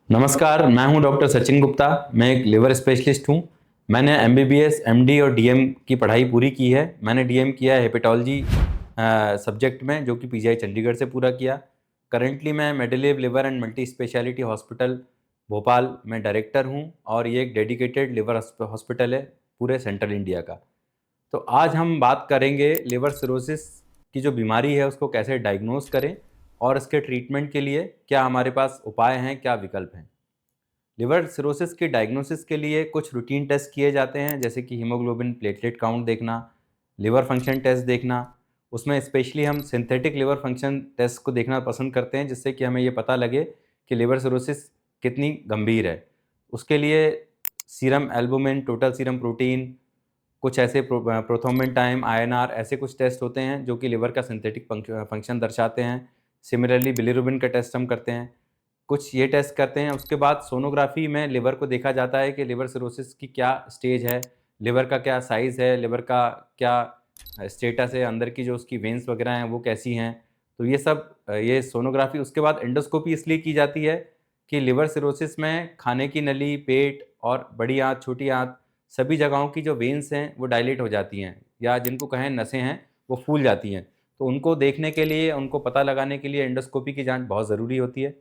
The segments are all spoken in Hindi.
नमस्कार, मैं हूं डॉक्टर सचिन गुप्ता। मैं एक लिवर स्पेशलिस्ट हूं। मैंने एमबीबीएस, एमडी और डीएम की पढ़ाई पूरी की है। मैंने डीएम किया है हेपेटोलॉजी सब्जेक्ट में, जो कि पीजीआई चंडीगढ़ से पूरा किया। करंटली मैं मेडलेव liver and multi speciality hospital Bhopal में डायरेक्टर हूं, और ये एक डेडिकेटेड लिवर हॉस्पिटल है पूरे सेंट्रल इंडिया का। तो आज हम बात करेंगे लिवर सिरोसिस की जो बीमारी है उसको कैसे डायग्नोज करें, और इसके ट्रीटमेंट के लिए क्या हमारे पास उपाय हैं, क्या विकल्प हैं। लिवर सिरोसिस की डायग्नोसिस के लिए कुछ रूटीन टेस्ट किए जाते हैं, जैसे कि हीमोग्लोबिन प्लेटलेट काउंट देखना, लिवर फंक्शन टेस्ट देखना। उसमें स्पेशली हम सिंथेटिक लिवर फंक्शन टेस्ट को देखना पसंद करते हैं, जिससे कि हमें ये पता लगे कि लिवर सिरोसिस कितनी गंभीर है। उसके लिए serum albumin, total serum protein, कुछ ऐसे प्रोथ्रोम्बिन टाइम, आईएनआर, ऐसे कुछ टेस्ट होते हैं जो कि लिवर का सिंथेटिक फंक्शन दर्शाते हैं। सिमिलरली बिलिरुबिन का टेस्ट हम करते हैं, कुछ ये टेस्ट करते हैं। उसके बाद सोनोग्राफी में लिवर को देखा जाता है कि लिवर सिरोसिस की क्या स्टेज है, लिवर का क्या साइज़ है, लिवर का क्या स्टेटस है, अंदर की जो उसकी वेन्स वगैरह हैं वो कैसी हैं। तो ये सब ये सोनोग्राफी। उसके बाद एंडोस्कोपी इसलिए की जाती है कि लिवर सिरोसिस में खाने की नली, पेट और बड़ी आंत, छोटी आंत, सभी जगहों की जो वेन्स हैं वो डायलेट हो जाती हैं, या जिनको कहें नसें हैं, वो फूल जाती हैं। तो उनको देखने के लिए, उनको पता लगाने के लिए एंडोस्कोपी की जांच बहुत ज़रूरी होती है।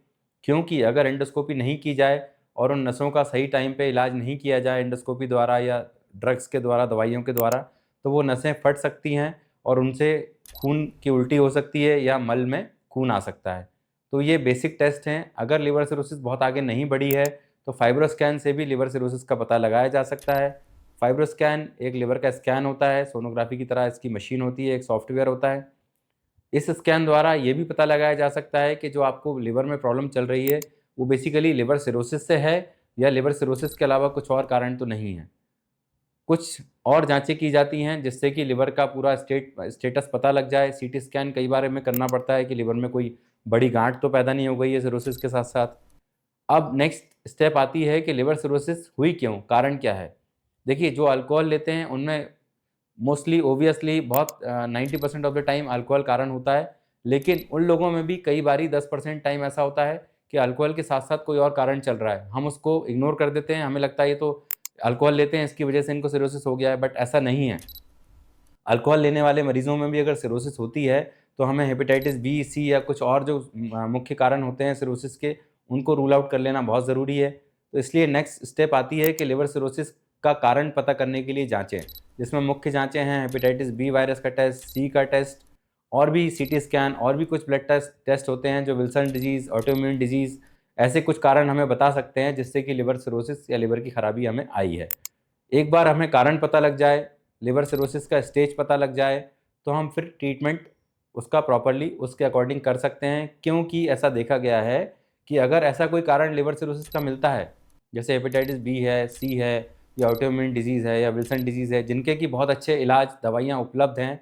क्योंकि अगर एंडोस्कोपी नहीं की जाए और उन नसों का सही टाइम पे इलाज नहीं किया जाए एंडोस्कोपी द्वारा या ड्रग्स के द्वारा, दवाइयों के द्वारा, तो वो नसें फट सकती हैं और उनसे खून की उल्टी हो सकती है या मल में खून आ सकता है। तो ये बेसिक टेस्ट हैं। अगर लिवर सिरोसिस बहुत आगे नहीं बढ़ी है तो फाइब्रोस्कैन से भी लिवर सिरोसिस का पता लगाया जा सकता है। फाइब्रोस्कैन एक लिवर का स्कैन होता है, सोनोग्राफी की तरह इसकी मशीन होती है, एक सॉफ्टवेयर होता है। इस स्कैन द्वारा ये भी पता लगाया जा सकता है कि जो आपको लिवर में प्रॉब्लम चल रही है वो बेसिकली लिवर सिरोसिस से है, या लिवर सिरोसिस के अलावा कुछ और कारण तो नहीं है। कुछ और जांचें की जाती हैं जिससे कि लिवर का पूरा स्टेटस पता लग जाए। सीटी स्कैन कई बार हमें करना पड़ता है कि लिवर में कोई बड़ी गांठ तो पैदा नहीं हो गई है सिरोसिस के साथ साथ। अब नेक्स्ट स्टेप आती है कि लिवर सिरोसिस हुई क्यों, कारण क्या है। देखिए, जो अल्कोहल लेते हैं उनमें मोस्टली ओबियसली बहुत 90% ऑफ द टाइम अल्कोहल कारण होता है, लेकिन उन लोगों में भी कई बारी 10% टाइम ऐसा होता है कि अल्कोहल के साथ साथ कोई और कारण चल रहा है। हम उसको इग्नोर कर देते हैं, हमें लगता है ये तो अल्कोहल लेते हैं इसकी वजह से इनको सिरोसिस हो गया है, बट ऐसा नहीं है। अल्कोहल लेने वाले मरीजों में भी अगर सिरोसिस होती है तो हमें हेपेटाइटिस बी, सी या कुछ और जो मुख्य कारण होते हैं सिरोसिस के, उनको रूल आउट कर लेना बहुत ज़रूरी है। तो इसलिए नेक्स्ट स्टेप आती है कि लिवर सिरोसिस का कारण पता करने के लिए जांचें, जिसमें मुख्य जांचें हैं हेपेटाइटिस बी वायरस का टेस्ट, सी का टेस्ट, और भी सीटी स्कैन, और भी कुछ ब्लड टेस्ट होते हैं जो विल्सन डिजीज़, ऑटोइम्यून डिजीज़, ऐसे कुछ कारण हमें बता सकते हैं जिससे कि लिवर सिरोसिस या लिवर की खराबी हमें आई है। एक बार हमें कारण पता लग जाए, लिवर सिरोसिस का स्टेज पता लग जाए, तो हम फिर ट्रीटमेंट उसका प्रॉपरली उसके अकॉर्डिंग कर सकते हैं। क्योंकि ऐसा देखा गया है कि अगर ऐसा कोई कारण लिवर सिरोसिस का मिलता है, जैसे हेपेटाइटिस बी है, सी है, या ऑटोइम्यून डिजीज़ है, या विल्सन डिजीज़ है, जिनके कि बहुत अच्छे इलाज, दवाइयाँ उपलब्ध हैं,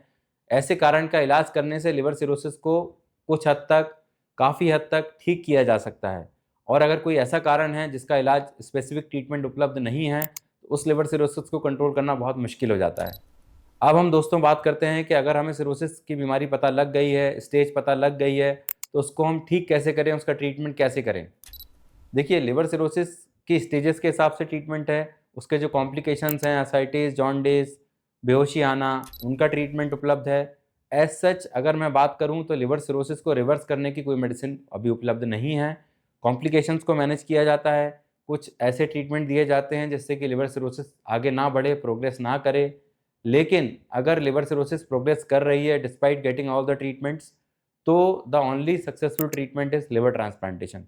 ऐसे कारण का इलाज करने से लिवर सिरोसिस को कुछ हद तक, काफ़ी हद तक ठीक किया जा सकता है। और अगर कोई ऐसा कारण है जिसका इलाज, स्पेसिफिक ट्रीटमेंट उपलब्ध नहीं है, तो उस लिवर सिरोसिस को कंट्रोल करना बहुत मुश्किल हो जाता है। अब हम दोस्तों बात करते हैं कि अगर हमें सिरोसिस की बीमारी पता लग गई है, स्टेज पता लग गई है, तो उसको हम ठीक कैसे करें, उसका ट्रीटमेंट कैसे करें। देखिए, लिवर सिरोसिस की स्टेजेस के हिसाब से ट्रीटमेंट है। उसके जो कॉम्प्लिकेशंस हैं, एसाइटिस, जॉन्डिस, बेहोशी आना, उनका ट्रीटमेंट उपलब्ध है। एज सच अगर मैं बात करूं तो लिवर सिरोसिस को रिवर्स करने की कोई मेडिसिन अभी उपलब्ध नहीं है। कॉम्प्लिकेशंस को मैनेज किया जाता है, कुछ ऐसे ट्रीटमेंट दिए जाते हैं जिससे कि लिवर सिरोसिस आगे ना बढ़े, प्रोग्रेस ना करे। लेकिन अगर लिवर सिरोसिस प्रोग्रेस कर रही है despite getting all the treatments, तो the only successful treatment is liver transplantation.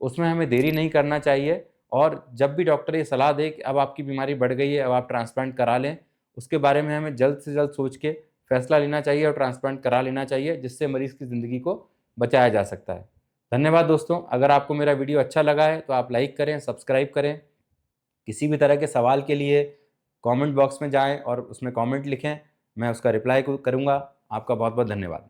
उसमें हमें देरी नहीं करना चाहिए, और जब भी डॉक्टर ये सलाह दे कि अब आपकी बीमारी बढ़ गई है, अब आप ट्रांसप्लांट करा लें, उसके बारे में हमें जल्द से जल्द सोच के फैसला लेना चाहिए और ट्रांसप्लांट करा लेना चाहिए, जिससे मरीज़ की ज़िंदगी को बचाया जा सकता है। धन्यवाद दोस्तों। अगर आपको मेरा वीडियो अच्छा लगा है तो आप लाइक करें, सब्सक्राइब करें। किसी भी तरह के सवाल के लिए कमेंट बॉक्स में जाएँ और उसमें कमेंट लिखें, मैं उसका रिप्लाई करूँगा। आपका बहुत बहुत धन्यवाद।